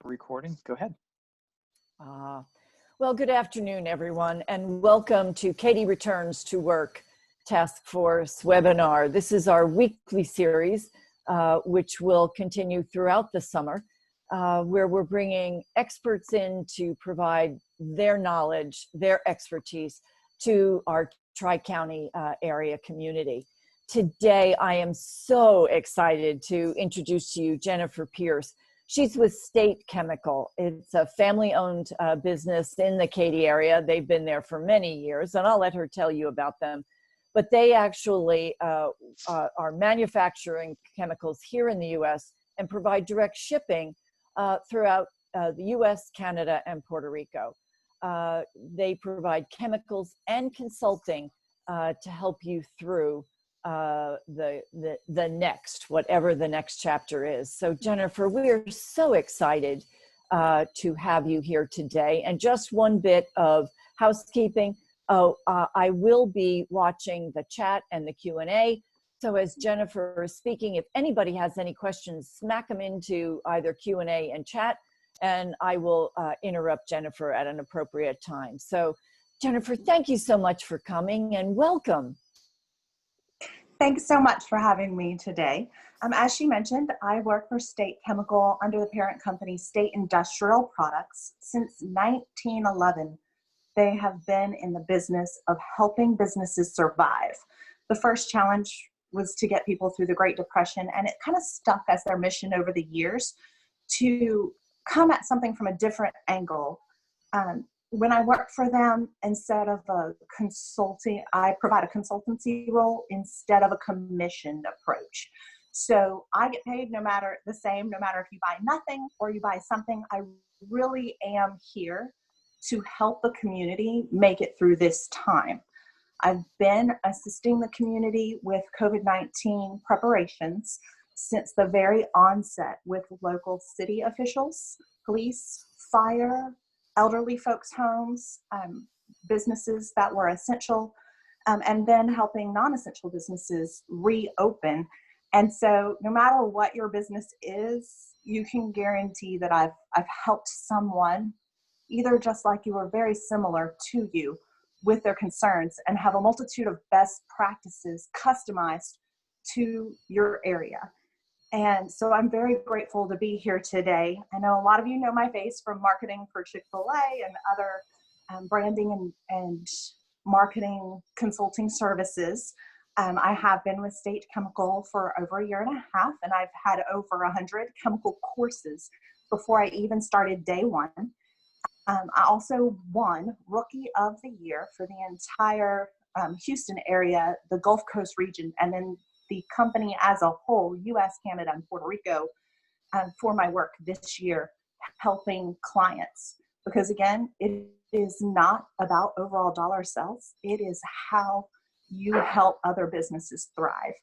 recording. Go ahead. Well, good afternoon, everyone, and welcome to Katie Returns to Work Task Force webinar. This is our weekly series, which will continue throughout the summer, where we're bringing experts in to provide their knowledge, their expertise to our Tri-County area community. Today, I am so excited to introduce to you Jennifer Pierce. She's with State Chemical. It's a family-owned business in the Katy area. They've been there for many years, and I'll let her tell you about them. But they actually are manufacturing chemicals here in the U.S. and provide direct shipping throughout the U.S., Canada, and Puerto Rico. They provide chemicals and consulting to help you through the next, whatever the next chapter is. So Jennifer, we are so excited to have you here today. And just one bit of housekeeping. I will be watching the chat and the Q&A. So as Jennifer is speaking, if anybody has any questions, smack them into either Q&A and chat, and I will interrupt Jennifer at an appropriate time. So Jennifer, thank you so much for coming and welcome. Thanks so much for having me today. As she mentioned, I work for State Chemical under the parent company State Industrial Products. Since 1911, they have been in the business of helping businesses survive. The first challenge was to get people through the Great Depression, and it kind of stuck as their mission over the years to come at something from a different angle. When I work for them, instead of a consulting, I provide a consultancy role instead of a commissioned approach. So I get paid no matter if you buy nothing or you buy something. I really am here to help the community make it through this time. I've been assisting the community with COVID-19 preparations since the very onset with local city officials, police, fire, elderly folks' homes, businesses that were essential, and then helping non-essential businesses reopen. And so no matter what your business is, you can guarantee that I've helped someone, either just like you or very similar to you, with their concerns, and have a multitude of best practices customized to your area. And so I'm very grateful to be here today. I know a lot of you know my face from marketing for Chick-fil-A and other branding and marketing consulting services. I have been with State Chemical for over a year and a half, and I've had over 100 chemical courses before I even started day one. I also won Rookie of the Year for the entire Houston area, the Gulf Coast region, and then the company as a whole, US, Canada, and Puerto Rico, for my work this year, helping clients. Because again, it is not about overall dollar sales. It is how you help other businesses thrive.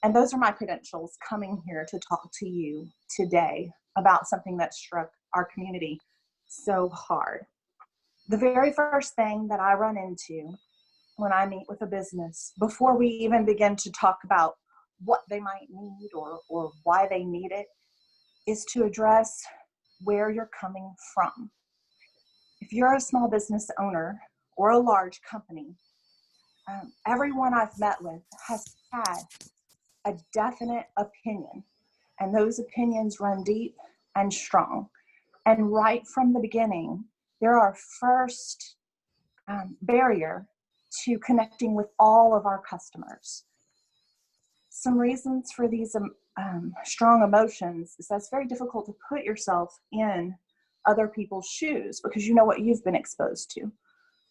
And those are my credentials coming here to talk to you today about something that struck our community so hard. The very first thing that I run into when I meet with a business, before we even begin to talk about what they might need or why they need it, is to address where you're coming from. If you're a small business owner or a large company, everyone I've met with has had a definite opinion, and those opinions run deep and strong. And right from the beginning, they're our first barrier to connecting with all of our customers. Some reasons for these strong emotions is that it's very difficult to put yourself in other people's shoes because you know what you've been exposed to.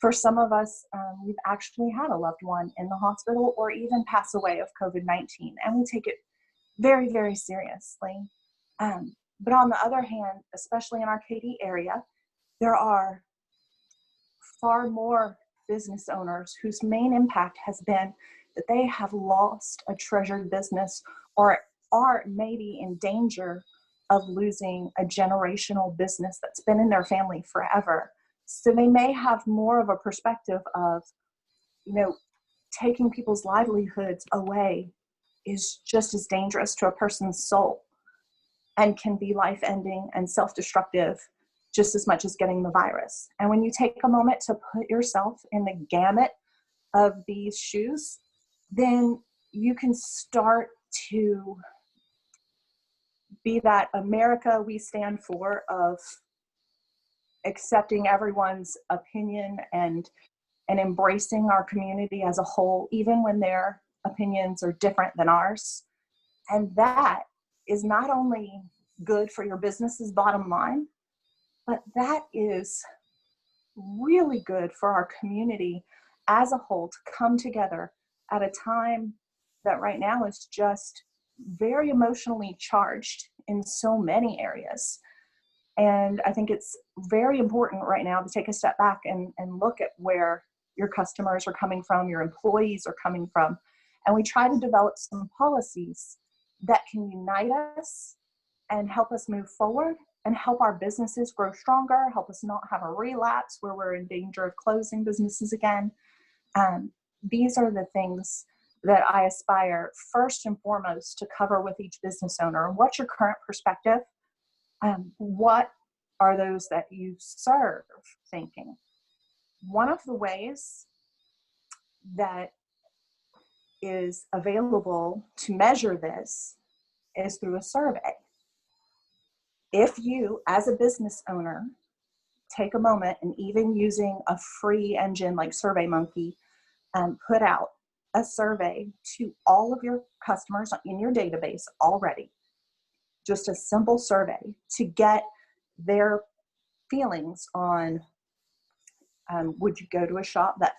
For some of us, we've actually had a loved one in the hospital or even pass away of COVID-19, and we take it very, very seriously. But on the other hand, especially in our Katy area, there are far more business owners whose main impact has been that they have lost a treasured business or are maybe in danger of losing a generational business that's been in their family forever. So they may have more of a perspective of, taking people's livelihoods away is just as dangerous to a person's soul and can be life-ending and self-destructive just as much as getting the virus. And when you take a moment to put yourself in the gamut of these shoes, then you can start to be that America we stand for of accepting everyone's opinion and embracing our community as a whole, even when their opinions are different than ours. And that is not only good for your business's bottom line, but that is really good for our community as a whole to come together at a time that right now is just very emotionally charged in so many areas. And I think it's very important right now to take a step back and look at where your customers are coming from, your employees are coming from. And we try to develop some policies that can unite us and help us move forward and help our businesses grow stronger, help us not have a relapse where we're in danger of closing businesses again. These are the things that I aspire first and foremost to cover with each business owner. What's your current perspective? What are those that you serve thinking? One of the ways that is available to measure this is through a survey. If you, as a business owner, take a moment and even using a free engine like SurveyMonkey, put out a survey to all of your customers in your database already, just a simple survey to get their feelings on, would you go to a shop that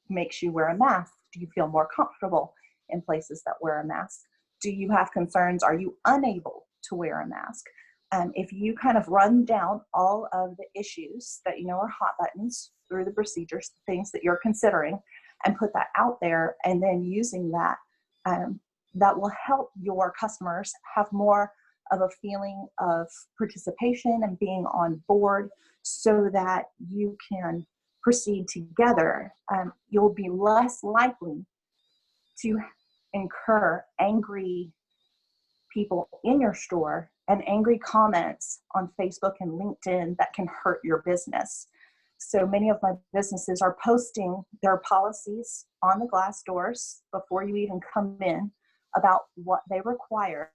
makes you wear a mask? Do you feel more comfortable in places that wear a mask? Do you have concerns? Are you unable to wear a mask? If you kind of run down all of the issues that you know are hot buttons through the procedures, things that you're considering, and put that out there, and then using that, that will help your customers have more of a feeling of participation and being on board so that you can proceed together. You'll be less likely to incur angry people in your store and angry comments on Facebook and LinkedIn that can hurt your business. So many of my businesses are posting their policies on the glass doors before you even come in about what they require.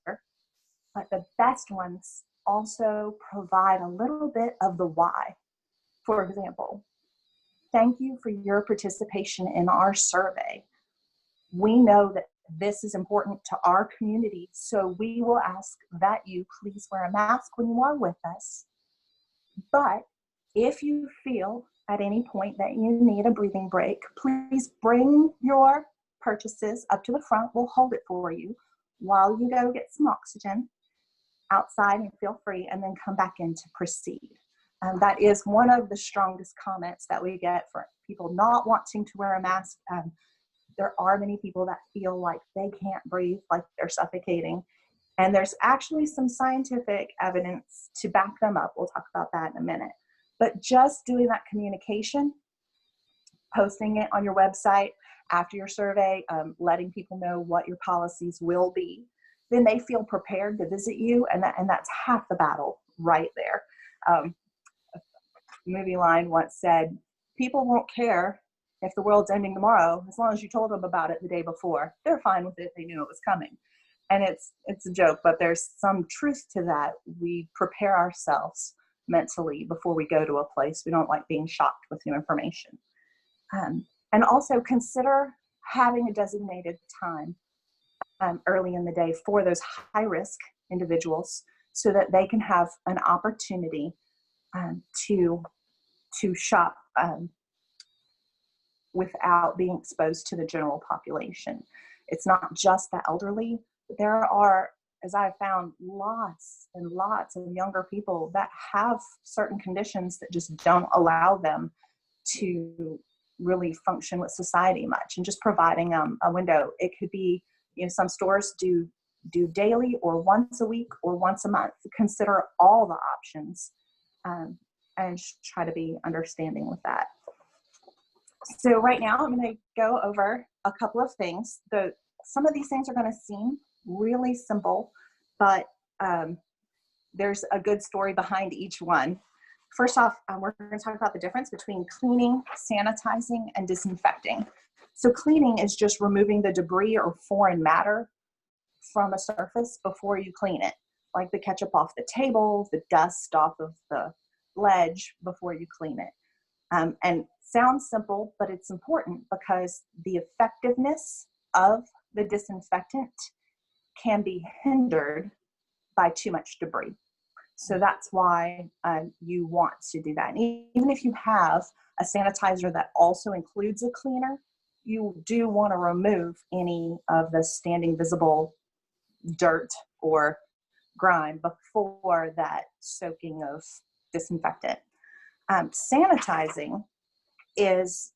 But the best ones also provide a little bit of the why. For example, thank you for your participation in our survey. We know that this is important to our community, so we will ask that you please wear a mask when you are with us. But if you feel at any point that you need a breathing break, please bring your purchases up to the front. We'll hold it for you while you go get some oxygen outside and feel free, and then come back in to proceed. That is one of the strongest comments that we get for people not wanting to wear a mask. There are many people that feel like they can't breathe, like they're suffocating. And there's actually some scientific evidence to back them up. We'll talk about that in a minute. But just doing that communication, posting it on your website after your survey, letting people know what your policies will be, then they feel prepared to visit you. And that's half the battle right there. A movie line once said, people won't care if the world's ending tomorrow, as long as you told them about it the day before. They're fine with it. They knew it was coming. And it's a joke, but there's some truth to that. We prepare ourselves mentally before we go to a place. We don't like being shocked with new information. And also consider having a designated time early in the day for those high-risk individuals so that they can have an opportunity to shop without being exposed to the general population. It's not just the elderly, but there are, as I've found, lots and lots of younger people that have certain conditions that just don't allow them to really function with society much, and just providing a window. It could be, some stores do daily or once a week or once a month. Consider all the options and try to be understanding with that. So right now I'm going to go over a couple of things. Some of these things are going to seem really simple, but there's a good story behind each one. First off, we're going to talk about the difference between cleaning, sanitizing, and disinfecting. So cleaning is just removing the debris or foreign matter from a surface before you clean it, like the ketchup off the table, the dust off of the ledge before you clean it. And sounds simple, but it's important because the effectiveness of the disinfectant can be hindered by too much debris. So that's why you want to do that. And even if you have a sanitizer that also includes a cleaner, you do want to remove any of the standing visible dirt or grime before that soaking of disinfectant. Sanitizing is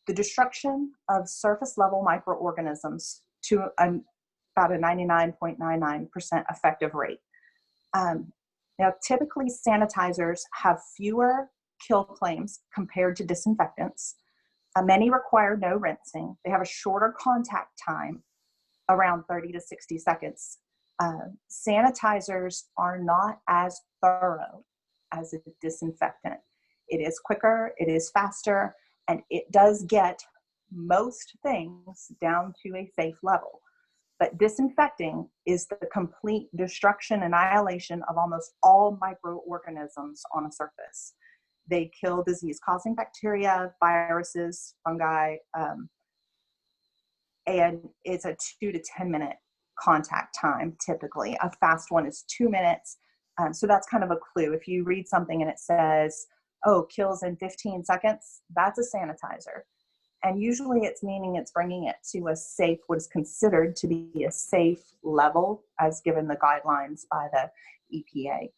the destruction of surface level microorganisms to about a 99.99% effective rate. Now, typically sanitizers have fewer kill claims compared to disinfectants. Many require no rinsing. They have a shorter contact time, around 30 to 60 seconds. Sanitizers are not as thorough as a disinfectant. It is quicker, it is faster, and it does get most things down to a safe level. But disinfecting is the complete destruction, annihilation of almost all microorganisms on a surface. They kill disease-causing bacteria, viruses, fungi, and it's a 2 to 10 minute contact time typically. A fast one is 2 minutes. So that's kind of a clue. If you read something and it says, oh, kills in 15 seconds, that's a sanitizer. And usually it's meaning it's bringing it to a safe, what is considered to be a safe level as given the guidelines by the EPA.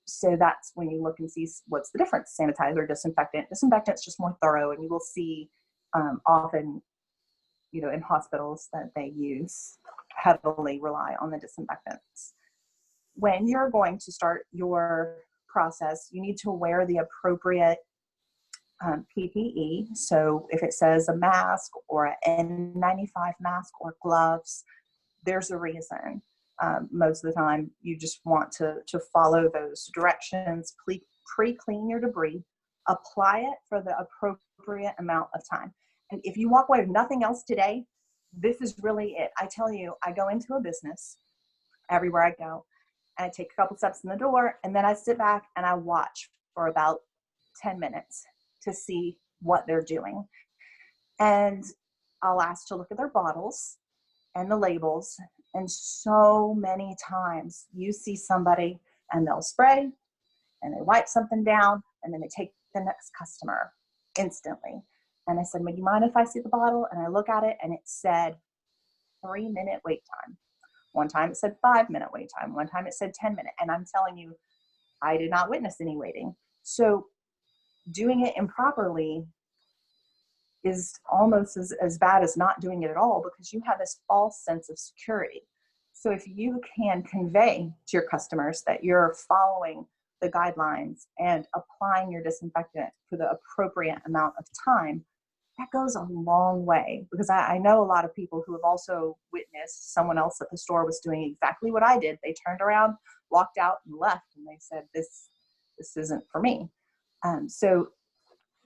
So that's when you look and see what's the difference, sanitizer, disinfectant. Disinfectant's just more thorough, and you will see often, in hospitals that they heavily rely on the disinfectants. When you're going to start your process, you need to wear the appropriate PPE. So if it says a mask or an N95 mask or gloves, there's a reason. Most of the time, you just want to follow those directions, pre-clean your debris, apply it for the appropriate amount of time. And if you walk away with nothing else today, this is really it. I tell you, I go into a business everywhere I go, and I take a couple steps in the door, and then I sit back and I watch for about 10 minutes to see what they're doing. And I'll ask to look at their bottles and the labels. And so many times you see somebody and they'll spray and they wipe something down and then they take the next customer instantly. And I said, would you mind if I see the bottle? And I look at it and it said 3-minute wait time. One time it said 5-minute wait time. One time it said 10-minute. And I'm telling you, I did not witness any waiting. So doing it improperly is almost as bad as not doing it at all, because you have this false sense of security. So if you can convey to your customers that you're following the guidelines and applying your disinfectant for the appropriate amount of time, that goes a long way. Because I know a lot of people who have also witnessed someone else at the store was doing exactly what I did. They turned around, walked out, and left, and they said, this isn't for me. So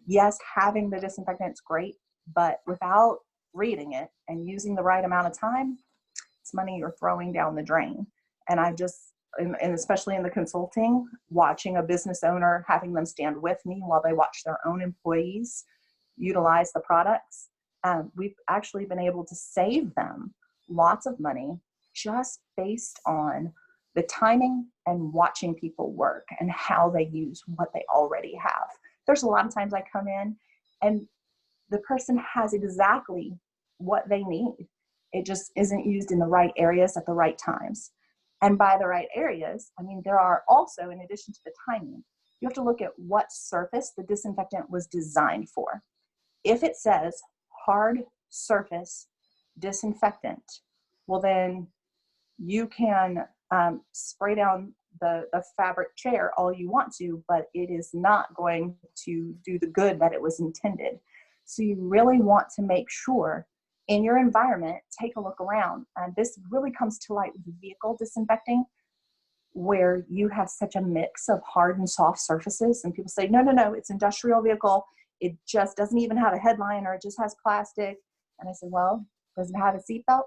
yes, having the disinfectant is great, but without reading it and using the right amount of time, it's money you're throwing down the drain. And and especially in the consulting, watching a business owner, having them stand with me while they watch their own employees utilize the products, we've actually been able to save them lots of money just based on the timing and watching people work and how they use what they already have. There's a lot of times I come in and the person has exactly what they need. It just isn't used in the right areas at the right times. And by the right areas, I mean, there are also, in addition to the timing, you have to look at what surface the disinfectant was designed for. If it says hard surface disinfectant, well then you can spray down the fabric chair all you want to, but it is not going to do the good that it was intended. So you really want to make sure in your environment, take a look around. And this really comes to light with vehicle disinfecting. where you have such a mix of hard and soft surfaces, and people say, no, no, no, it's industrial vehicle. It just doesn't even have a headliner. It just has plastic. And I said, well, does it have a seatbelt?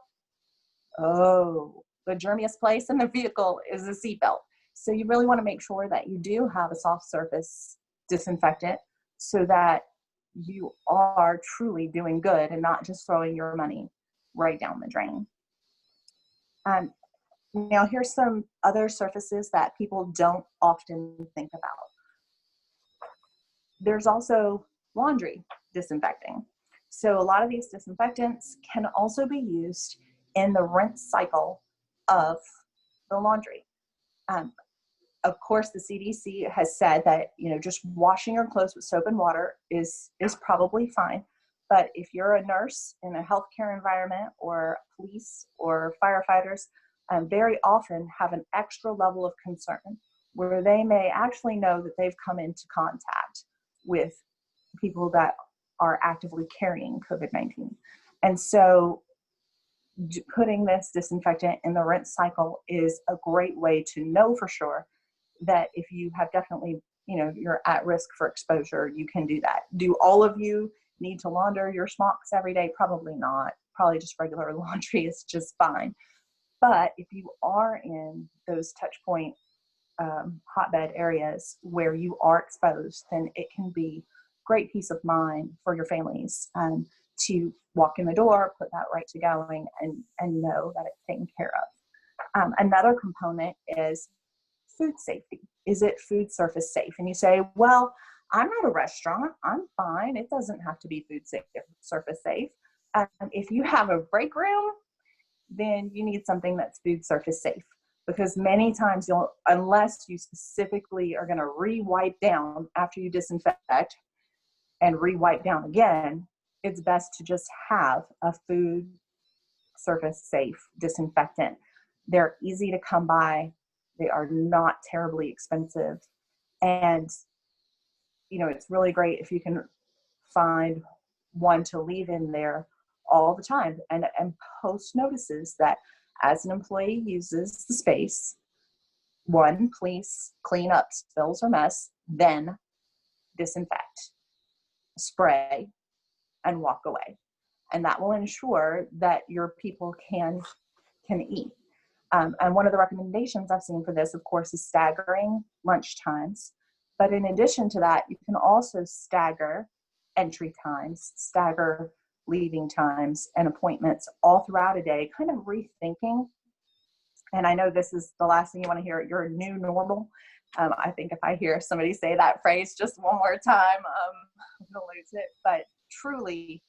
Oh, the germiest place in the vehicle is the seatbelt. So you really want to make sure that you do have a soft surface disinfectant so that you are truly doing good and not just throwing your money right down the drain. Now, here's some other surfaces that people don't often think about. There's also laundry disinfecting. So a lot of these disinfectants can also be used in the rinse cycle of the laundry. Of course, the CDC has said that, just washing your clothes with soap and water is probably fine. But if you're a nurse in a healthcare environment, or police or firefighters, very often have an extra level of concern where they may actually know that they've come into contact with people that are actively carrying COVID-19. And so putting this disinfectant in the rinse cycle is a great way to know for sure that if you have definitely, you're at risk for exposure, you can do that. Do all of you need to launder your smocks every day? Probably not. Probably just regular laundry is just fine. But if you are in those touch point hotbed areas where you are exposed, then it can be great peace of mind for your families to walk in the door, put that right to going, and know that it's taken care of. Another component is food safety. Is it food surface safe? And you say, well, I'm not a restaurant. I'm fine. It doesn't have to be food safe, surface safe. If you have a break room, then you need something that's food surface safe, because many times unless you specifically are going to re-wipe down after you disinfect and re-wipe down again, it's best to just have a food surface safe disinfectant. They're easy to come by. They are not terribly expensive. And, it's really great if you can find one to leave in there all the time and post notices that as an employee uses the space, one, please clean up spills or mess, then disinfect, spray, and walk away. And that will ensure that your people can eat. And one of the recommendations I've seen for this, of course, is staggering lunch times. But in addition to that, you can also stagger entry times, stagger leaving times and appointments all throughout a day, kind of rethinking. And I know this is the last thing you want to hear, your new normal. I think if I hear somebody say that phrase just one more time, I'm going to lose it. But truly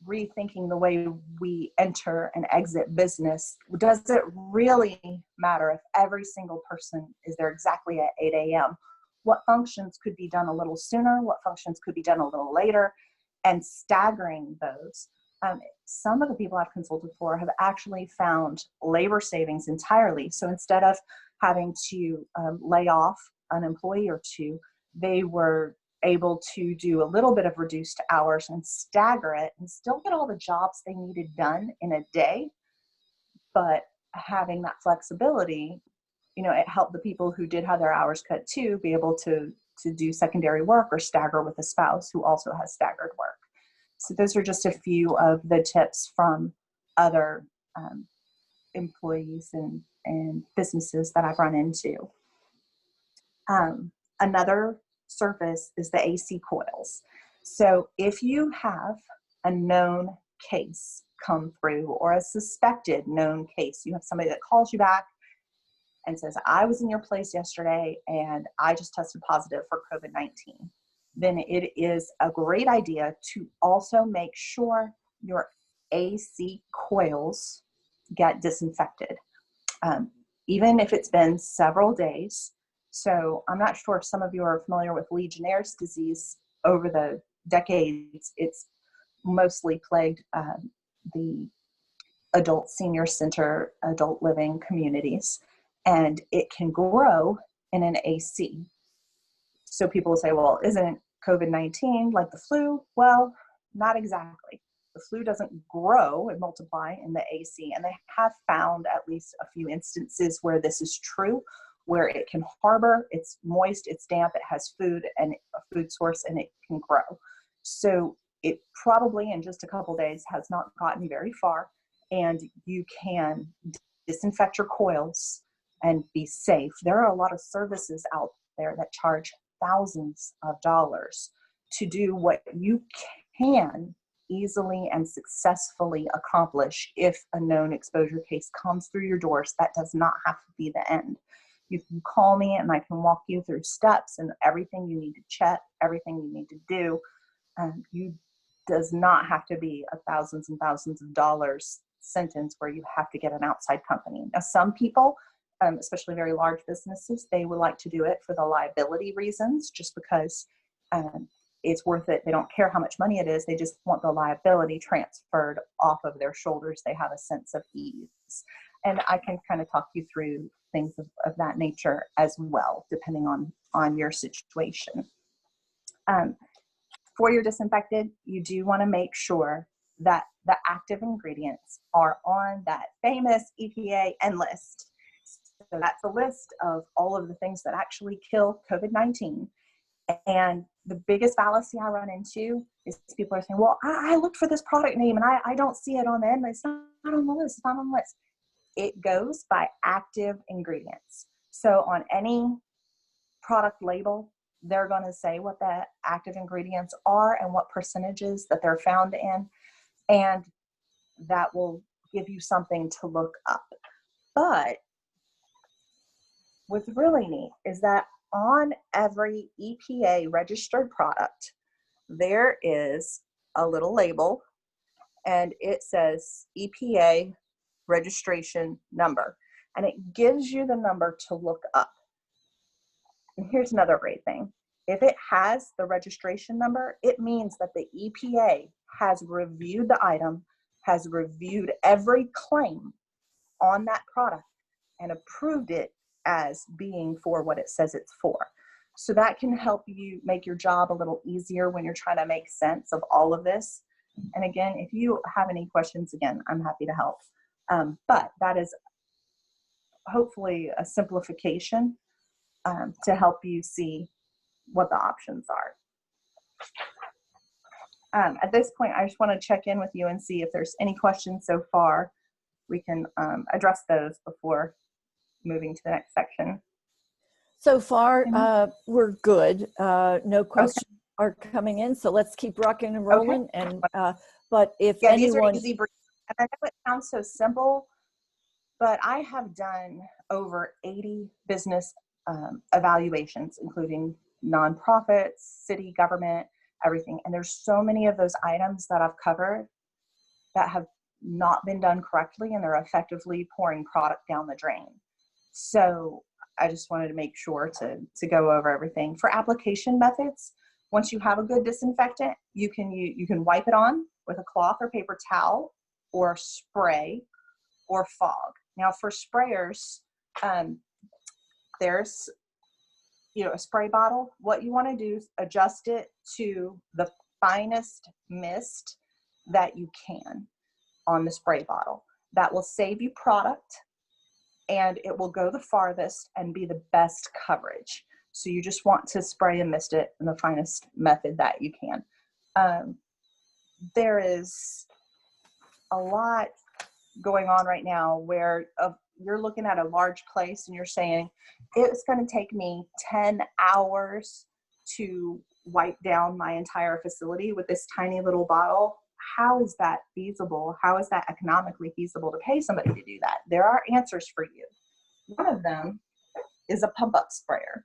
rethinking the way we enter and exit business. Does it really matter if every single person is there exactly at 8 a.m.? What functions could be done a little sooner? What functions could be done a little later? And staggering those. Some of the people I've consulted for have actually found labor savings entirely. So instead of having to lay off an employee or two, they were able to do a little bit of reduced hours and stagger it and still get all the jobs they needed done in a day. But having that flexibility, it helped the people who did have their hours cut too be able to do secondary work or stagger with a spouse who also has staggered work. So those are just a few of the tips from other employees and businesses that I've run into. Another surface is the AC coils. So if you have a known case come through or a suspected known case, you have somebody that calls you back and says, I was in your place yesterday and I just tested positive for COVID-19, then it is a great idea to also make sure your AC coils get disinfected, even if it's been several days. So I'm not sure if some of you are familiar with Legionnaires Disease. Over the decades, it's mostly plagued the adult senior center, adult living communities, and it can grow in an AC. So people will say, well, isn't COVID-19 like the flu? Well, not exactly, The flu doesn't grow and multiply in the AC, and they have found at least a few instances where this is true, where it can harbor, it's moist, it's damp, it has food and a food source, and it can grow. So it probably in just a couple days has not gotten very far, and you can disinfect your coils and be safe. There are a lot of services out there that charge thousands of dollars to do what you can easily and successfully accomplish if a known exposure case comes through your doors. That does not have to be the end. You can call me and I can walk you through steps and everything you need to check, everything you need to do. You does not have to be a thousands and thousands of dollars sentence where you have to get an outside company. Now, some people, especially very large businesses, they would like to do it for the liability reasons, just because it's worth it. They don't care how much money it is. They just want the liability transferred off of their shoulders. They have a sense of ease. And I can kind of talk you through things of that nature as well, depending on your situation. For your disinfectant, you do want to make sure that the active ingredients are on that famous EPA N list. So that's a list of all of the things that actually kill COVID-19. And the biggest fallacy I run into is people are saying, well, I looked for this product name and I don't see it on the end. It's not on the list. It's not on the list. It goes by active ingredients. So on any product label, they're going to say what the active ingredients are and what percentages that they're found in. And that will give you something to look up. But what's really neat is that on every EPA registered product, there is a little label and it says EPA registration number, and it gives you the number to look up. And here's another great thing. If it has the registration number, it means that the EPA has reviewed the item, has reviewed every claim on that product, and approved it as being for what it says it's for. So that can help you make your job a little easier when you're trying to make sense of all of this. And again, if you have any questions, again, I'm happy to help. But that is hopefully a simplification to help you see what the options are. At this point, I just want to check in with you and see if there's any questions so far. We can address those before moving to the next section. So far, we're good. No questions are coming in, so let's keep rocking and rolling. Okay. And but if anyone, these are easy. And I know it sounds so simple, but I have done over 80 business evaluations, including nonprofits, city government, everything. And there's so many of those items that I've covered that have not been done correctly, and they're effectively pouring product down the drain. So I just wanted to make sure to go over everything. For application methods, once you have a good disinfectant, you can wipe it on with a cloth or paper towel, or spray, or fog. Now for sprayers, there's a spray bottle. What you want to do is adjust it to the finest mist that you can on the spray bottle. That will save you product, and it will go the farthest and be the best coverage. So you just want to spray and mist it in the finest method that you can. There is a lot going on right now where you're looking at a large place and you're saying, it's going to take me 10 hours to wipe down my entire facility with this tiny little bottle. How is that feasible? How is that economically feasible to pay somebody to do that? There are answers for you. One of them is a pump-up sprayer.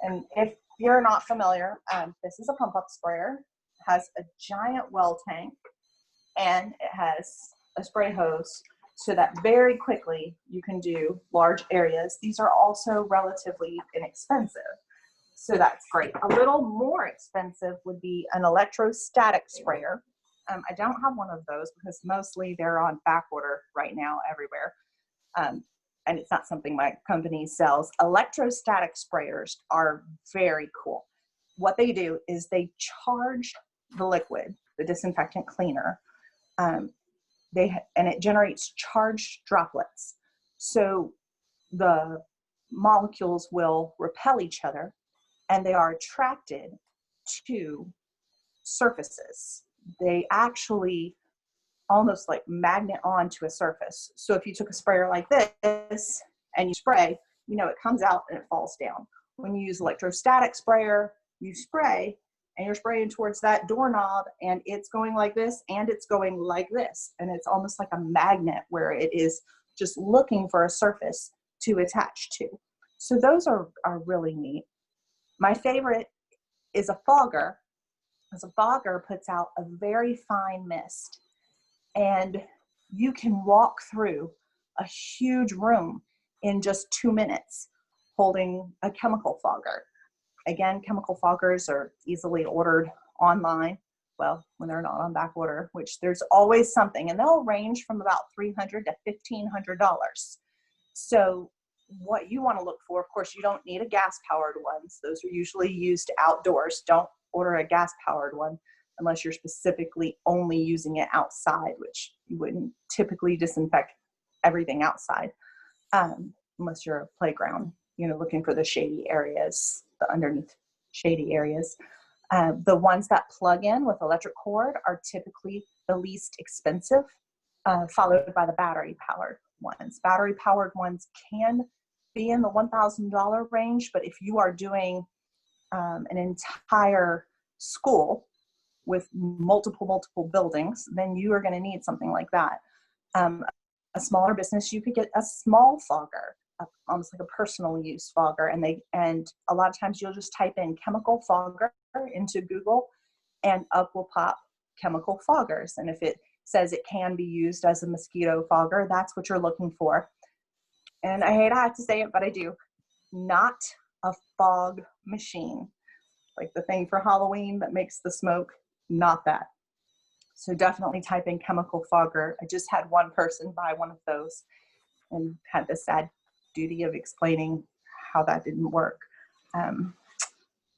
And if you're not familiar, this is a pump-up sprayer. It has a giant well tank, and it has a spray hose so that very quickly you can do large areas. These are also relatively inexpensive, so that's great. A little more expensive would be an electrostatic sprayer. I don't have one of those because mostly they're on back order right now everywhere. And it's not something my company sells. Electrostatic sprayers are very cool. What they do is they charge the liquid, the disinfectant cleaner, And it generates charged droplets. So the molecules will repel each other, and they are attracted to surfaces. They actually almost like magnet onto a surface. So if you took a sprayer like this and you spray, it comes out and it falls down. When you use electrostatic sprayer, you spray and you're spraying towards that doorknob, and it's going like this and it's going like this. And it's almost like a magnet where it is just looking for a surface to attach to. So those are really neat. My favorite is a fogger, because a fogger puts out a very fine mist, and you can walk through a huge room in just 2 minutes holding a chemical fogger. Again, chemical foggers are easily ordered online. Well, when they're not on back order, which there's always something, and they'll range from about $300 to $1,500. So what you want to look for, of course, you don't need a gas-powered one. Those are usually used outdoors. Don't order a gas-powered one unless you're specifically only using it outside, which you wouldn't typically disinfect everything outside, unless you're a playground, looking for the shady areas, the underneath shady areas. The ones that plug in with electric cord are typically the least expensive, followed by the battery-powered ones. Battery-powered ones can be in the $1,000 range, but if you are doing an entire school with multiple buildings, then you are going to need something like that. A smaller business, you could get a small fogger, almost like a personal use fogger, and a lot of times you'll just type in chemical fogger into Google, and up will pop chemical foggers. And if it says it can be used as a mosquito fogger, that's what you're looking for. And I hate I have to say it, but I do. Not a fog machine, like the thing for Halloween that makes the smoke. Not that. So definitely type in chemical fogger. I just had one person buy one of those and had the sad duty of explaining how that didn't work.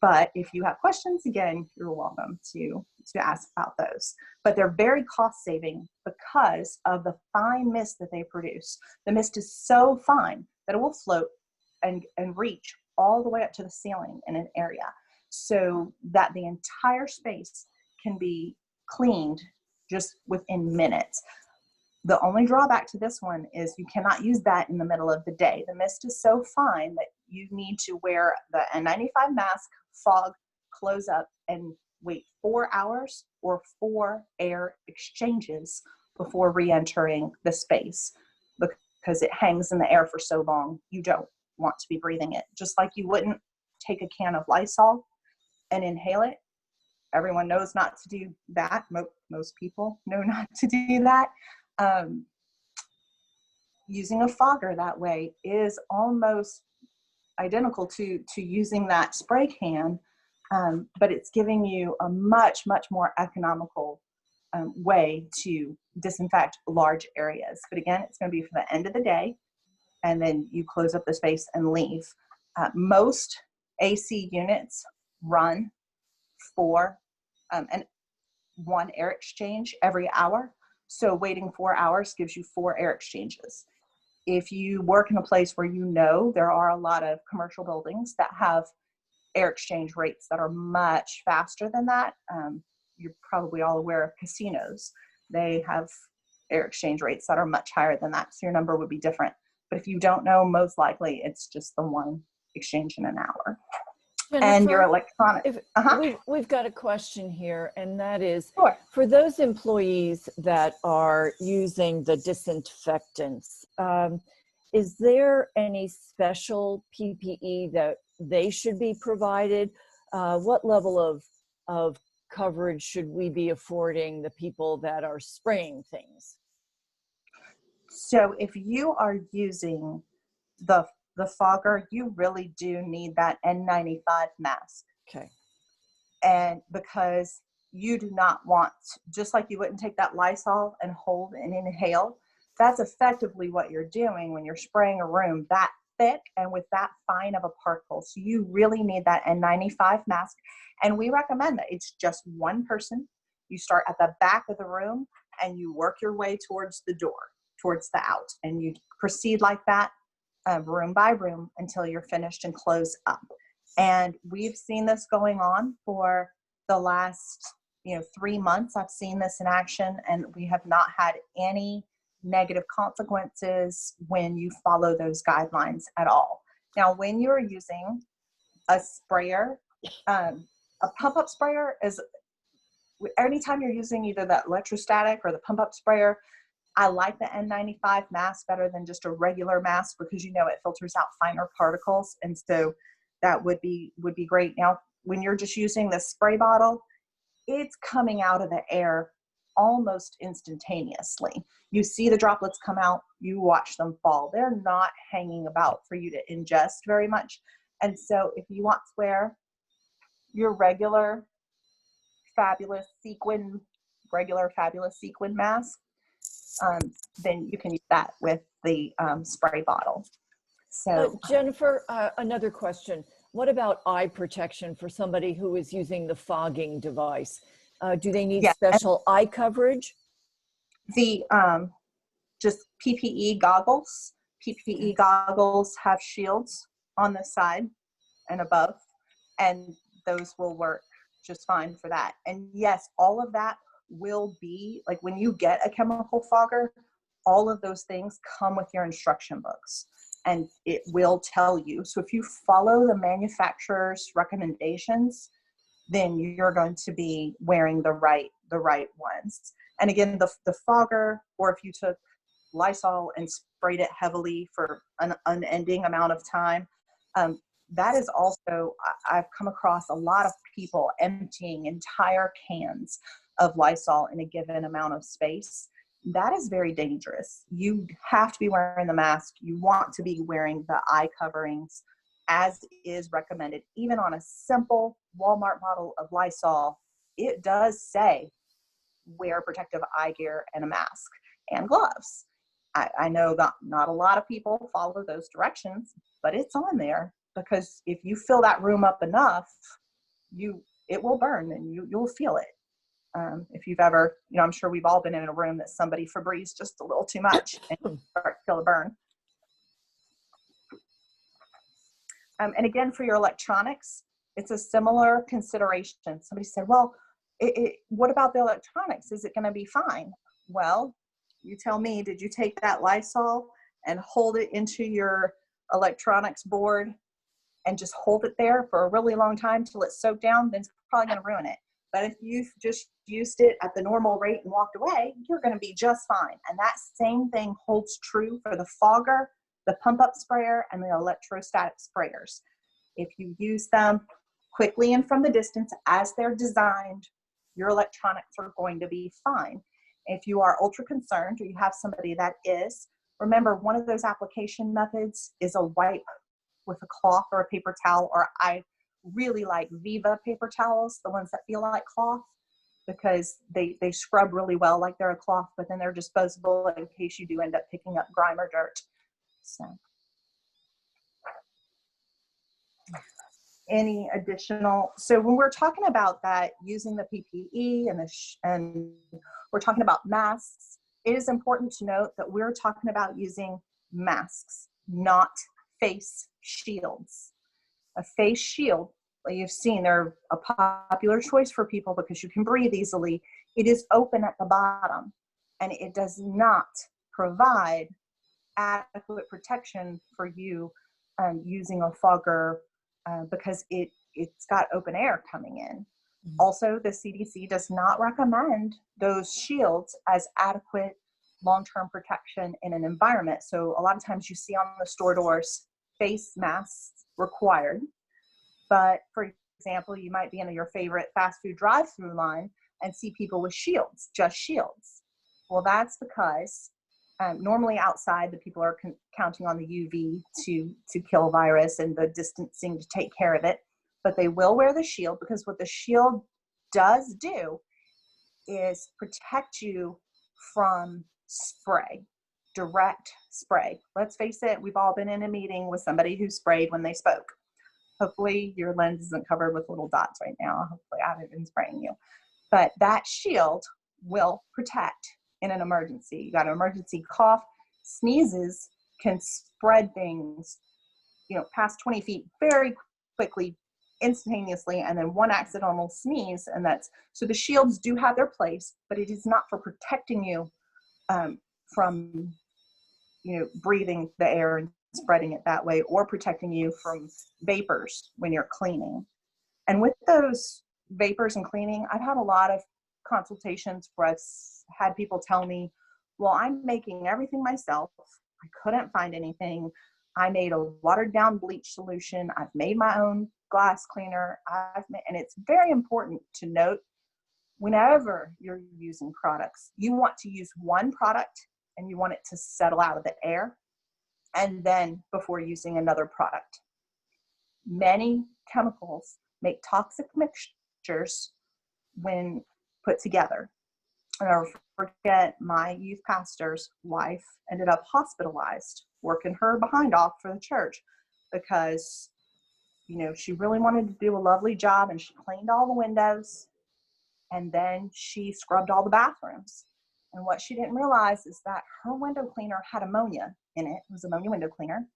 But if you have questions, again, you're welcome to ask about those. But they're very cost saving because of the fine mist that they produce. The mist is so fine that it will float and reach all the way up to the ceiling in an area, so that the entire space can be cleaned just within minutes. The only drawback to this one is you cannot use that in the middle of the day. The mist is so fine that you need to wear the N95 mask, fog, close up, and wait 4 hours or 4 air exchanges before re-entering the space, because it hangs in the air for so long. You don't want to be breathing it. Just like you wouldn't take a can of Lysol and inhale it. Everyone knows not to do that. Most people know not to do that. Using a fogger that way is almost identical to using that spray can, but it's giving you a much more economical way to disinfect large areas. But again, it's going to be for the end of the day, and then you close up the space and leave. Most AC units run for and 1 air exchange every hour. So waiting 4 hours gives you 4 air exchanges. If you work in a place where there are a lot of commercial buildings that have air exchange rates that are much faster than that, you're probably all aware of casinos. They have air exchange rates that are much higher than that, so your number would be different. But if you don't know, most likely it's just the 1 exchange in an hour. Jennifer, and your electronic. We've got a question here, and that is, Sure. for those employees that are using the disinfectants, is there any special PPE that they should be provided? What level of coverage should we be affording the people that are spraying things? So if you are using the fogger, you really do need that N95 mask. Okay. And because you do not want, just like you wouldn't take that Lysol and hold and inhale, that's effectively what you're doing when you're spraying a room that thick and with that fine of a particle. So you really need that N95 mask. And we recommend that it's just 1 person. You start at the back of the room and you work your way towards the door, towards the out, and you proceed like that, room by room, until you're finished and close up. And we've seen this going on for the last 3 months. I've seen this in action, and we have not had any negative consequences when you follow those guidelines at all. Now, when you're using a sprayer, a pump-up sprayer is, anytime you're using either that electrostatic or the pump-up sprayer, I like the N95 mask better than just a regular mask, because it filters out finer particles, and so that would be great. Now, when you're just using the spray bottle, it's coming out of the air almost instantaneously. You see the droplets come out, you watch them fall. They're not hanging about for you to ingest very much. And so if you want to wear your regular fabulous sequin mask, then you can use that with the spray bottle. So Jennifer, another question. What about eye protection for somebody who is using the fogging device? Do they need special eye coverage? The just PPE goggles. PPE goggles have shields on the side and above, and those will work just fine for that. And yes, all of that will be, like, when you get a chemical fogger, all of those things come with your instruction books, and it will tell you. So if you follow the manufacturer's recommendations, then you're going to be wearing the right ones. And again, the fogger, or if you took Lysol and sprayed it heavily for an unending amount of time, that is also, I've come across a lot of people emptying entire cans of Lysol in a given amount of space. That is very dangerous. You have to be wearing the mask. You want to be wearing the eye coverings as is recommended. Even on a simple Walmart bottle of Lysol, it does say wear protective eye gear and a mask and gloves. I know that not a lot of people follow those directions, but it's on there, because if you fill that room up enough, it will burn, and you'll feel it. If you've ever, I'm sure we've all been in a room that somebody Febreze just a little too much and feel a burn. And again, for your electronics, it's a similar consideration. Somebody said, well, what about the electronics? Is it going to be fine? Well, you tell me, did you take that Lysol and hold it into your electronics board and just hold it there for a really long time till it soaked down? Then it's probably going to ruin it. But if you've just used it at the normal rate and walked away, you're going to be just fine. And that same thing holds true for the fogger, the pump-up sprayer, and the electrostatic sprayers. If you use them quickly and from the distance as they're designed, your electronics are going to be fine. If you are ultra concerned, or you have somebody that is, remember, one of those application methods is a wipe with a cloth or a paper towel, or I really like Viva paper towels, the ones that feel like cloth, because they scrub really well like they're a cloth, but then they're disposable in case you do end up picking up grime or dirt. So any additional, so when we're talking about that, using the PPE and we're talking about masks, it is important to note that we're talking about using masks, not face shields. A face shield, like you've seen, they're a popular choice for people because you can breathe easily. It is open at the bottom, and it does not provide adequate protection for you using a fogger because it's got open air coming in. Mm-hmm. Also, the CDC does not recommend those shields as adequate long-term protection in an environment. So a lot of times you see on the store doors, face masks required. But for example, you might be in your favorite fast food drive-through line and see people with shields, just shields. Well, that's because normally outside, the people are counting on the UV to kill virus and the distancing to take care of it. But they will wear the shield, because what the shield does do is protect you from spray, direct spray. Let's face it, we've all been in a meeting with somebody who sprayed when they spoke. Hopefully your lens isn't covered with little dots right now. Hopefully I haven't been spraying you. But that shield will protect in an emergency. You got an emergency cough, sneezes can spread things, past 20 feet very quickly, instantaneously, and then one accidental sneeze, and so the shields do have their place, but it is not for protecting you from breathing the air and spreading it that way, or protecting you from vapors when you're cleaning. And with those vapors and cleaning, I've had a lot of consultations where I've had people tell me, well, I'm making everything myself. I couldn't find anything. I made a watered down bleach solution. I've made my own glass cleaner. And it's very important to note, whenever you're using products, you want to use one product and you want it to settle out of the air, and then before using another product. Many chemicals make toxic mixtures when put together. And I'll forget, my youth pastor's wife ended up hospitalized, working her behind off for the church because, she really wanted to do a lovely job, and she cleaned all the windows, and then she scrubbed all the bathrooms. And what she didn't realize is that her window cleaner had ammonia in it. It was ammonia window cleaner.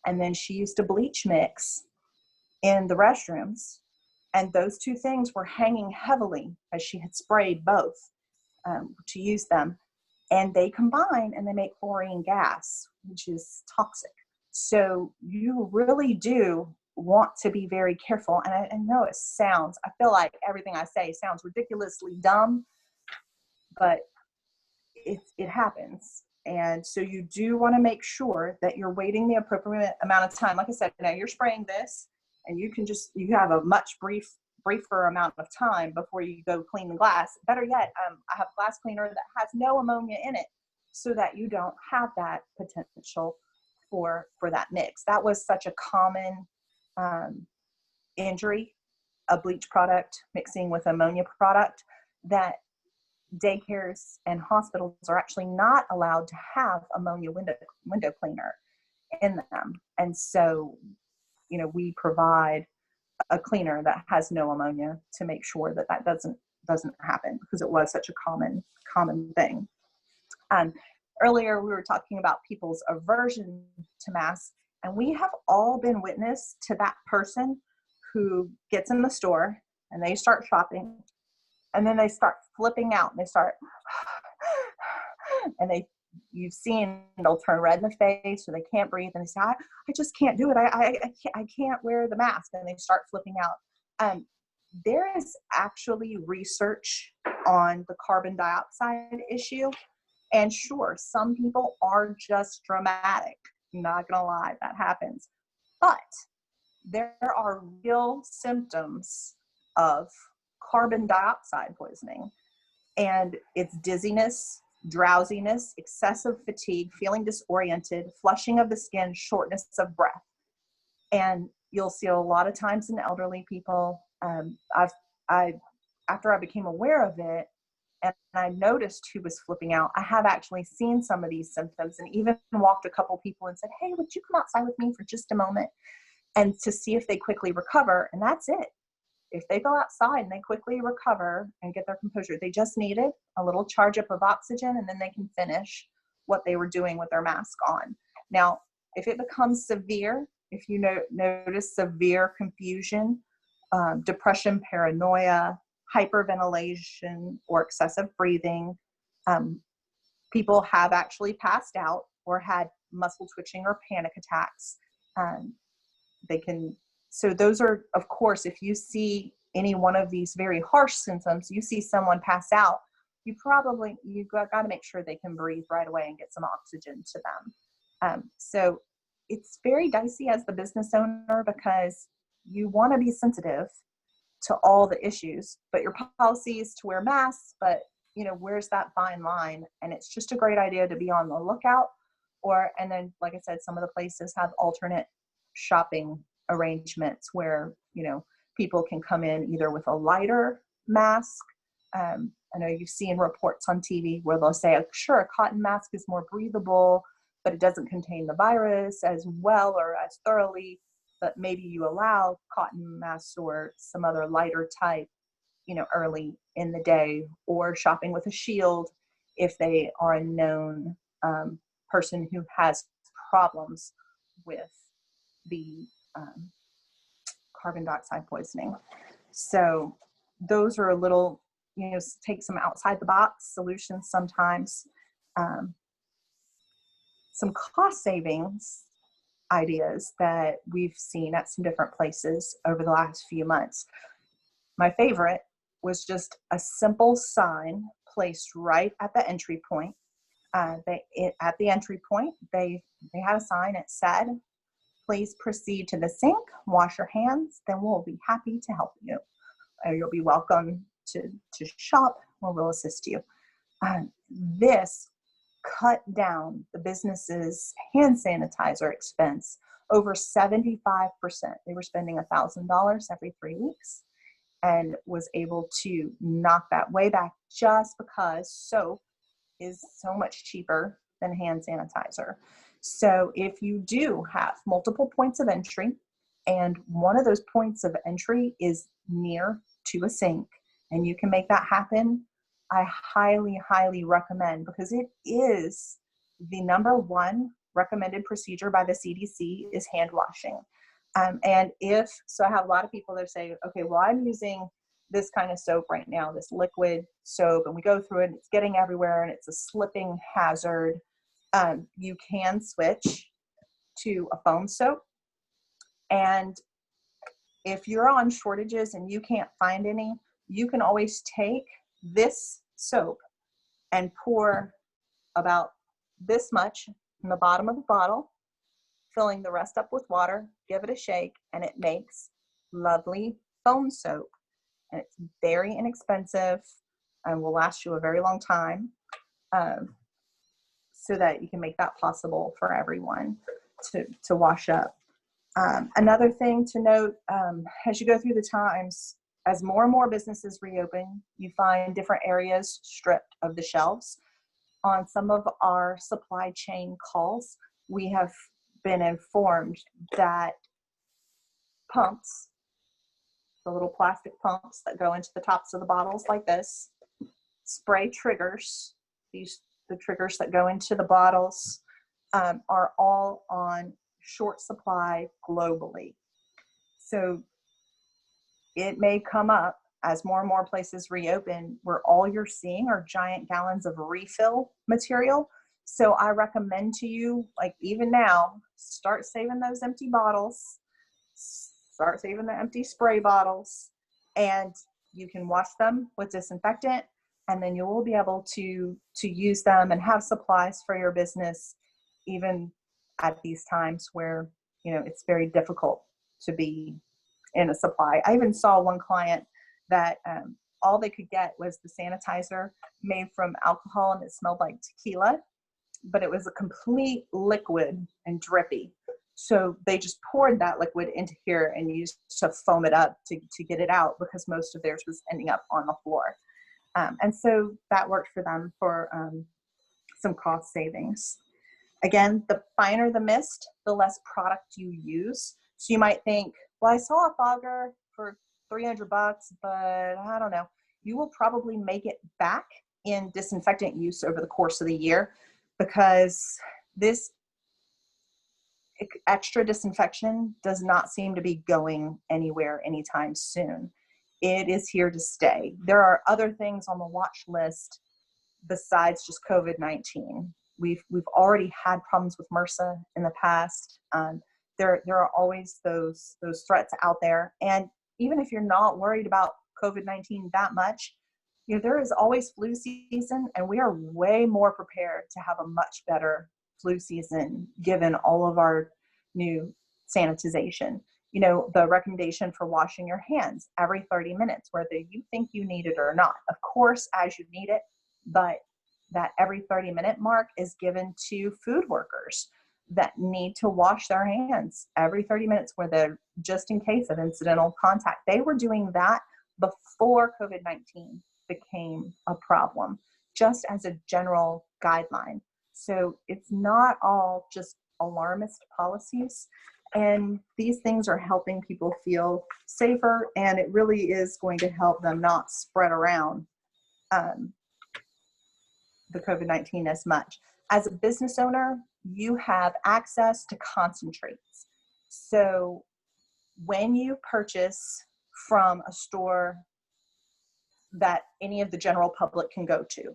And then she used a bleach mix in the restrooms, and those two things were hanging heavily as she had sprayed both to use them, and they combine and they make chlorine gas, which is toxic. So you really do want to be very careful. And I know I feel like everything I say sounds ridiculously dumb, but it happens. And so you do want to make sure that you're waiting the appropriate amount of time. Like I said, now you're spraying this, and you have a much briefer amount of time before you go clean the glass. Better yet, I have a glass cleaner that has no ammonia in it, so that you don't have that potential for that mix. That was such a common injury, a bleach product mixing with ammonia product, that daycares and hospitals are actually not allowed to have ammonia window cleaner in them. And so, we provide a cleaner that has no ammonia to make sure that doesn't happen, because it was such a common thing. Earlier we were talking about people's aversion to masks, and we have all been witness to that person who gets in the store and they start shopping, and then they start flipping out, and they start, and you've seen, they'll turn red in the face, or they can't breathe, and they say, I just can't do it. I can't wear the mask, and they start flipping out. There is actually research on the carbon dioxide issue. And sure, some people are just dramatic. I'm not gonna lie, that happens. But there are real symptoms of carbon dioxide poisoning. And it's dizziness, drowsiness, excessive fatigue, feeling disoriented, flushing of the skin, shortness of breath. And you'll see a lot of times in elderly people. After I became aware of it, and I noticed who was flipping out, I have actually seen some of these symptoms, and even walked a couple people and said, hey, would you come outside with me for just a moment, and to see if they quickly recover. And that's it. If they go outside and they quickly recover and get their composure, they just needed a little charge up of oxygen, and then they can finish what they were doing with their mask on. Now, if it becomes severe, if you notice severe confusion, depression, paranoia, hyperventilation, or excessive breathing, people have actually passed out or had muscle twitching or panic attacks. So those are, of course, if you see any one of these very harsh symptoms, you see someone pass out, you got to make sure they can breathe right away and get some oxygen to them. So it's very dicey as the business owner, because you want to be sensitive to all the issues, but your policy is to wear masks, but where's that fine line? And it's just a great idea to be on the lookout. And then, like I said, some of the places have alternate shopping arrangements where, people can come in either with a lighter mask. I know you've seen reports on TV where they'll say, sure, a cotton mask is more breathable, but it doesn't contain the virus as well or as thoroughly, but maybe you allow cotton masks or some other lighter type, early in the day, or shopping with a shield if they are a known person who has problems with the carbon dioxide poisoning. So those are a little, take some outside the box solutions sometimes. Some cost savings ideas that we've seen at some different places over the last few months. My favorite was just a simple sign placed right at the entry point. At the entry point, they had a sign that said, "Please proceed to the sink, wash your hands, then we'll be happy to help you. You'll be welcome to shop, or we'll assist you." This cut down the business's hand sanitizer expense over 75%. They were spending $1,000 every 3 weeks and was able to knock that way back just because soap is so much cheaper than hand sanitizer. So if you do have multiple points of entry and one of those points of entry is near to a sink and you can make that happen, I highly, highly recommend, because it is the number one recommended procedure by the CDC is hand washing. And so I have a lot of people that say, okay, well, I'm using this kind of soap right now, this liquid soap, and we go through it and it's getting everywhere and it's a slipping hazard. You can switch to a foam soap. And if you're on shortages and you can't find any, you can always take this soap and pour about this much in the bottom of the bottle, filling the rest up with water, give it a shake, and it makes lovely foam soap. And it's very inexpensive and will last you a very long time, so that you can make that possible for everyone to wash up. Another thing to note, as you go through the times, as more and more businesses reopen, you find different areas stripped of the shelves. On some of our supply chain calls, we have been informed that pumps, the little plastic pumps that go into the tops of the bottles like this, spray triggers, the triggers that go into the bottles, are all on short supply globally. So it may come up as more and more places reopen where all you're seeing are giant gallons of refill material. So I recommend to you, like even now, start saving those empty bottles, start saving the empty spray bottles, and you can wash them with disinfectant, and then you will be able to use them and have supplies for your business even at these times where, it's very difficult to be in a supply. I even saw one client that all they could get was the sanitizer made from alcohol and it smelled like tequila, but it was a complete liquid and drippy. So they just poured that liquid into here and used to foam it up to get it out, because most of theirs was ending up on the floor. And so that worked for them for some cost savings. Again, the finer the mist, the less product you use. So you might think, well, I saw a fogger for $300, but I don't know. You will probably make it back in disinfectant use over the course of the year, because this extra disinfection does not seem to be going anywhere anytime soon. It is here to stay. There are other things on the watch list besides just COVID-19. We've already had problems with MRSA in the past. There are always those threats out there. And even if you're not worried about COVID-19 that much, there is always flu season, and we are way more prepared to have a much better flu season given all of our new sanitization. The recommendation for washing your hands every 30 minutes, whether you think you need it or not. Of course, as you need it, but that every 30-minute mark is given to food workers that need to wash their hands every 30 minutes, where they're just in case of incidental contact. They were doing that before COVID-19 became a problem, just as a general guideline. So it's not all just alarmist policies. And these things are helping people feel safer, and it really is going to help them not spread around the COVID-19 as much. As a business owner, you have access to concentrates. So when you purchase from a store that any of the general public can go to,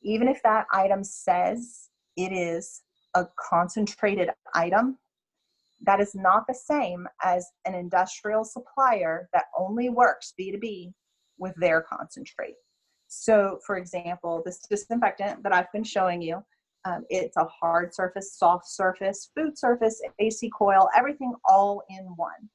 even if that item says it is a concentrated item, that is not the same as an industrial supplier that only works B2B with their concentrate. So for example, this disinfectant that I've been showing you, it's a hard surface, soft surface, food surface, AC coil, everything all in one.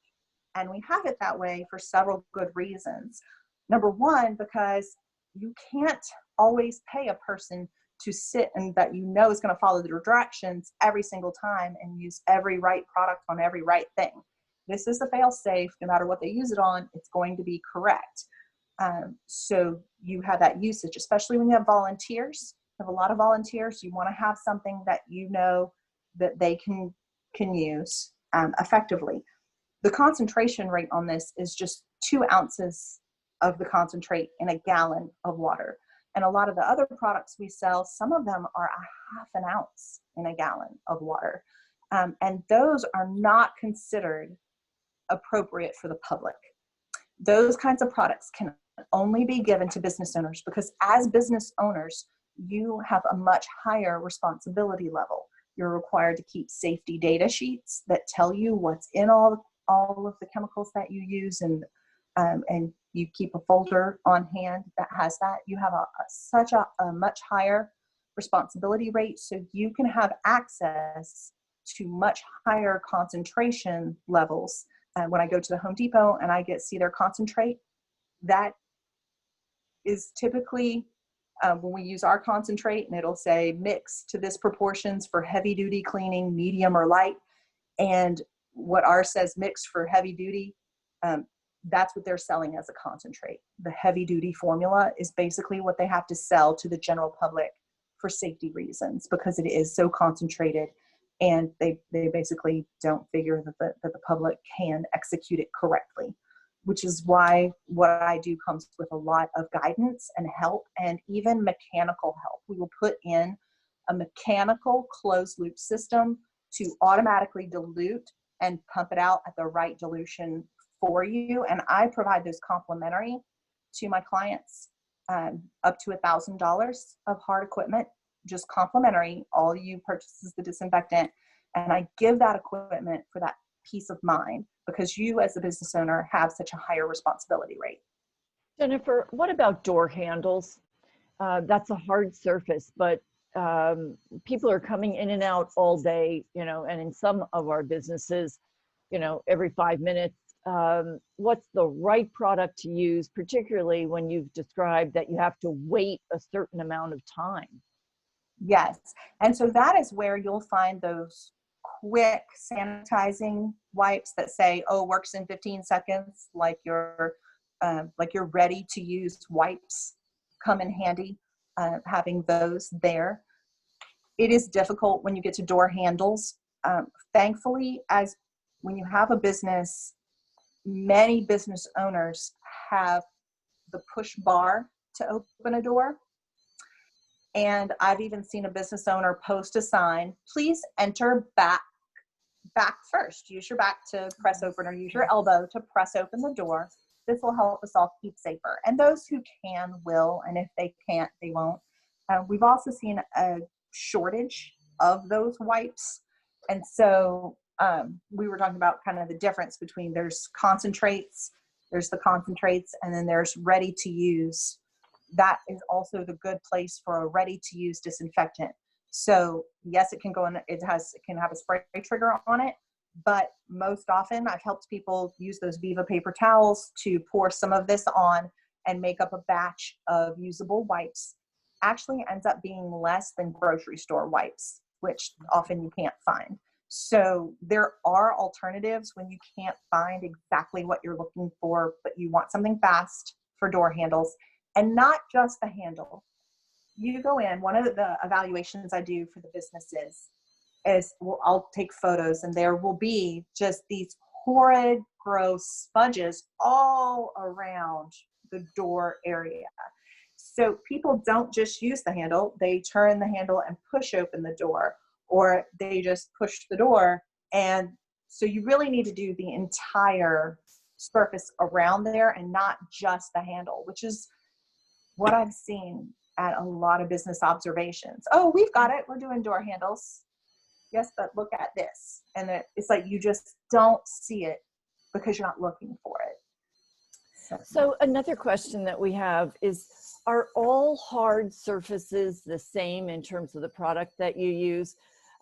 And we have it that way for several good reasons. Number one, because you can't always pay a person to sit and that you know is going to follow the directions every single time and use every right product on every right thing. This is a fail safe. No matter what they use it on, it's going to be correct. So you have that usage, especially when you have volunteers. You have a lot of volunteers. You want to have something that you know that they can use effectively. The concentration rate on this is just 2 ounces of the concentrate in a gallon of water. And a lot of the other products we sell, some of them are a half an ounce in a gallon of water. And those are not considered appropriate for the public. Those kinds of products can only be given to business owners because as business owners, you have a much higher responsibility level. You're required to keep safety data sheets that tell you what's in all of the chemicals that you use, and you keep a folder on hand that has that. You have such a much higher responsibility rate, so you can have access to much higher concentration levels. When I go to the Home Depot and I see their concentrate, that is typically when we use our concentrate, and it'll say mix to this proportions for heavy duty cleaning, medium or light. And what ours says mix for heavy duty, that's what they're selling as a concentrate. The heavy duty formula is basically what they have to sell to the general public for safety reasons because it is so concentrated, and they basically don't figure that the public can execute it correctly, which is why what I do comes with a lot of guidance and help, and even mechanical help. We will put in a mechanical closed loop system to automatically dilute and pump it out at the right dilution for you. And I provide those complimentary to my clients, up to $1,000 of hard equipment, just complimentary. All you purchase is the disinfectant. And I give that equipment for that peace of mind because you as a business owner have such a higher responsibility rate. Jennifer, what about door handles? That's a hard surface, but people are coming in and out all day, and in some of our businesses, every 5 minutes. What's the right product to use, particularly when you've described that you have to wait a certain amount of time? Yes. And so that is where you'll find those quick sanitizing wipes that say, oh, works in 15 seconds, like your ready to use wipes come in handy, having those there. It is difficult when you get to door handles. Thankfully, as when you have a business, many business owners have the push bar to open a door. And I've even seen a business owner post a sign, please enter back first. Use your back to press open, or use your elbow to press open the door. This will help us all keep safer. And those who can will, and if they can't, they won't. We've also seen a shortage of those wipes. And so we were talking about kind of the difference between there's the concentrates, and then there's ready to use. That is also the good place for a ready to use disinfectant. So yes, it can go in, it can have a spray trigger on it, but most often I've helped people use those Viva paper towels to pour some of this on and make up a batch of usable wipes. Actually ends up being less than grocery store wipes, which often you can't find. So there are alternatives when you can't find exactly what you're looking for, but you want something fast for door handles, and not just the handle. You go in, one of the evaluations I do for the businesses is I'll take photos, and there will be just these horrid, gross sponges all around the door area. So people don't just use the handle, they turn the handle and push open the door, or they just push the door. And so you really need to do the entire surface around there and not just the handle, which is what I've seen at a lot of business observations. Oh, we've got it. We're doing door handles. Yes, but look at this. And it's like you just don't see it because you're not looking for it. So another question that we have is, are all hard surfaces the same in terms of the product that you use?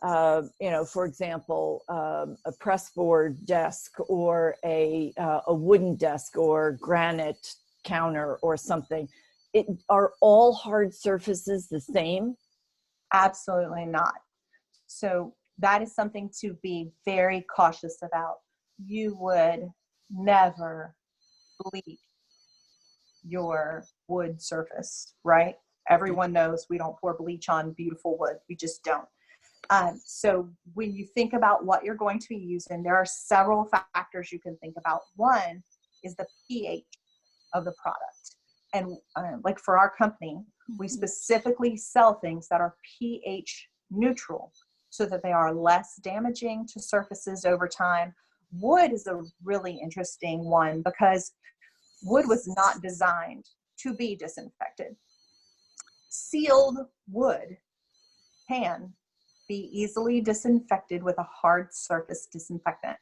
You know, for example, a pressboard desk or a wooden desk or granite counter or something. Are all hard surfaces the same? Absolutely not. So that is something to be very cautious about. You would never bleach your wood surface, right? Everyone knows we don't pour bleach on beautiful wood. We just don't. So when you think about what you're going to be using, there are several factors you can think about. One is the pH of the product. And like for our company, we specifically sell things that are pH neutral so that they are less damaging to surfaces over time. Wood is a really interesting one because wood was not designed to be disinfected. Sealed wood can be easily disinfected with a hard surface disinfectant.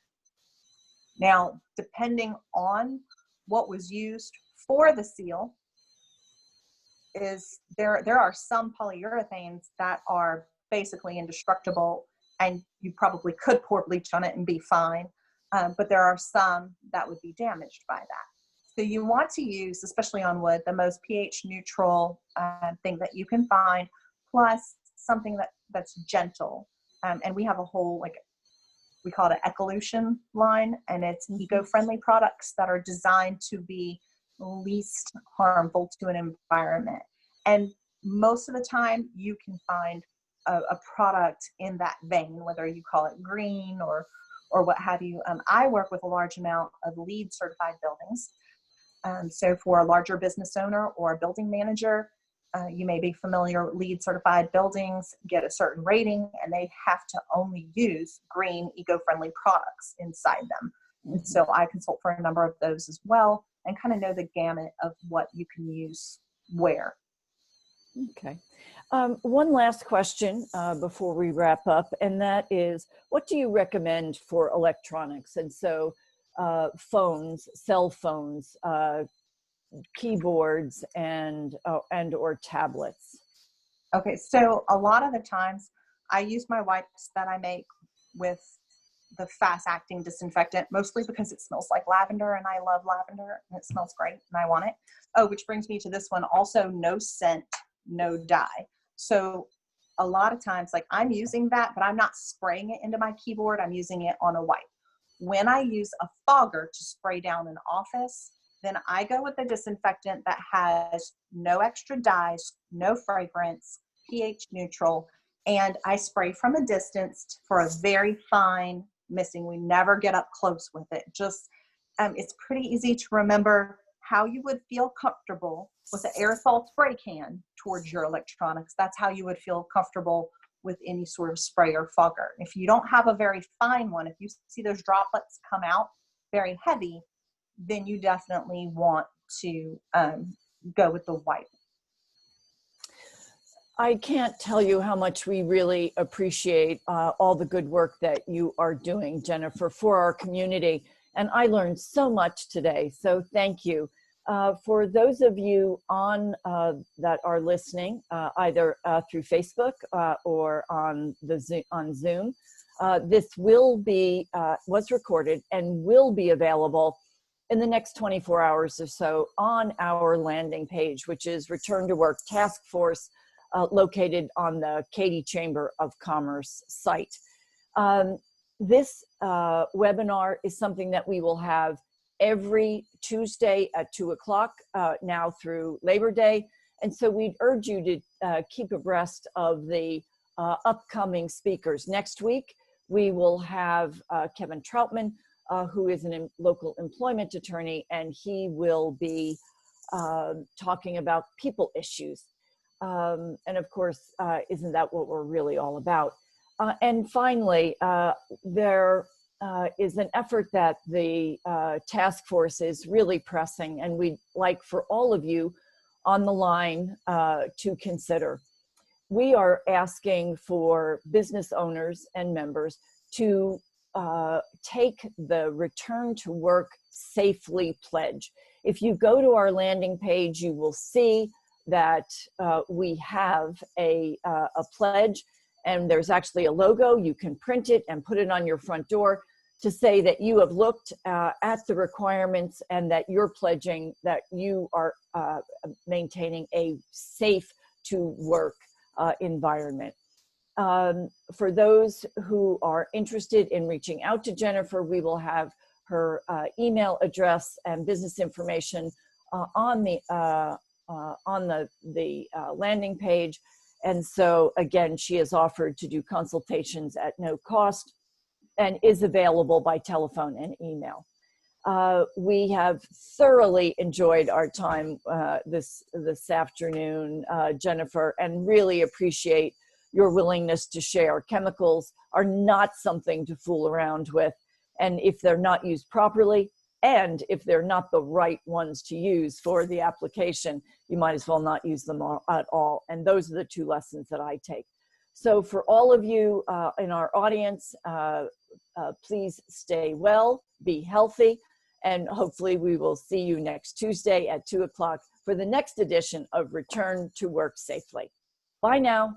Now, depending on what was used for the seal, is there are some polyurethanes that are basically indestructible, and you probably could pour bleach on it and be fine, but there are some that would be damaged by that. So you want to use, especially on wood, the most pH neutral thing that you can find, plus something that's gentle. And we have a whole, like, we call it an Ecolution line, and it's eco-friendly products that are designed to be least harmful to an environment. And most of the time you can find a product in that vein, whether you call it green or what have you. I work with a large amount of LEED certified buildings. So for a larger business owner or a building manager, you may be familiar, LEED certified buildings get a certain rating and they have to only use green eco-friendly products inside them. And so I consult for a number of those as well and kind of know the gamut of what you can use where. Okay. One last question before we wrap up, and that is, what do you recommend for electronics? And so phones, cell phones, keyboards, and or tablets. Okay, so a lot of the times I use my wipes that I make with the fast-acting disinfectant, mostly because it smells like lavender, and I love lavender, and it smells great, and I want it. Oh, which brings me to this one, also no scent, no dye. So a lot of times, like, I'm using that, but I'm not spraying it into my keyboard, I'm using it on a wipe. When I use a fogger to spray down an office, then I go with a disinfectant that has no extra dyes, no fragrance, pH neutral, and I spray from a distance for a very fine missing. We never get up close with it. Just, it's pretty easy to remember how you would feel comfortable with an aerosol spray can towards your electronics. That's how you would feel comfortable with any sort of spray or fogger. If you don't have a very fine one, if you see those droplets come out very heavy, then you definitely want to go with the wipe. I can't tell you how much we really appreciate all the good work that you are doing, Jennifer, for our community. And I learned so much today, so thank you. For those of you on that are listening, either through Facebook or on Zoom, this will be was recorded and will be available in the next 24 hours or so on our landing page, which is Return to Work Task Force, located on the Katy Chamber of Commerce site. This webinar is something that we will have every Tuesday at 2 o'clock now through Labor Day. And so we'd urge you to keep abreast of the upcoming speakers. Next week, we will have Kevin Troutman, who is a local employment attorney, and he will be talking about people issues. And of course, isn't that what we're really all about? And finally, there is an effort that the task force is really pressing, and we'd like for all of you on the line to consider. We are asking for business owners and members to take the Return to Work Safely pledge. If you go to our landing page, you will see that we have a pledge, and there's actually a logo. You can print it and put it on your front door to say that you have looked at the requirements and that you're pledging that you are maintaining a safe to work environment. For those who are interested in reaching out to Jennifer, we will have her email address and business information on the landing page. And so again, she has offered to do consultations at no cost and is available by telephone and email. We have thoroughly enjoyed our time this afternoon, Jennifer, and really appreciate your willingness to share. Chemicals are not something to fool around with, and if they're not used properly, and if they're not the right ones to use for the application, you might as well not use them at all. And those are the two lessons that I take. So for all of you in our audience, please stay well, be healthy, and hopefully we will see you next Tuesday at 2 o'clock for the next edition of Return to Work Safely. Bye now.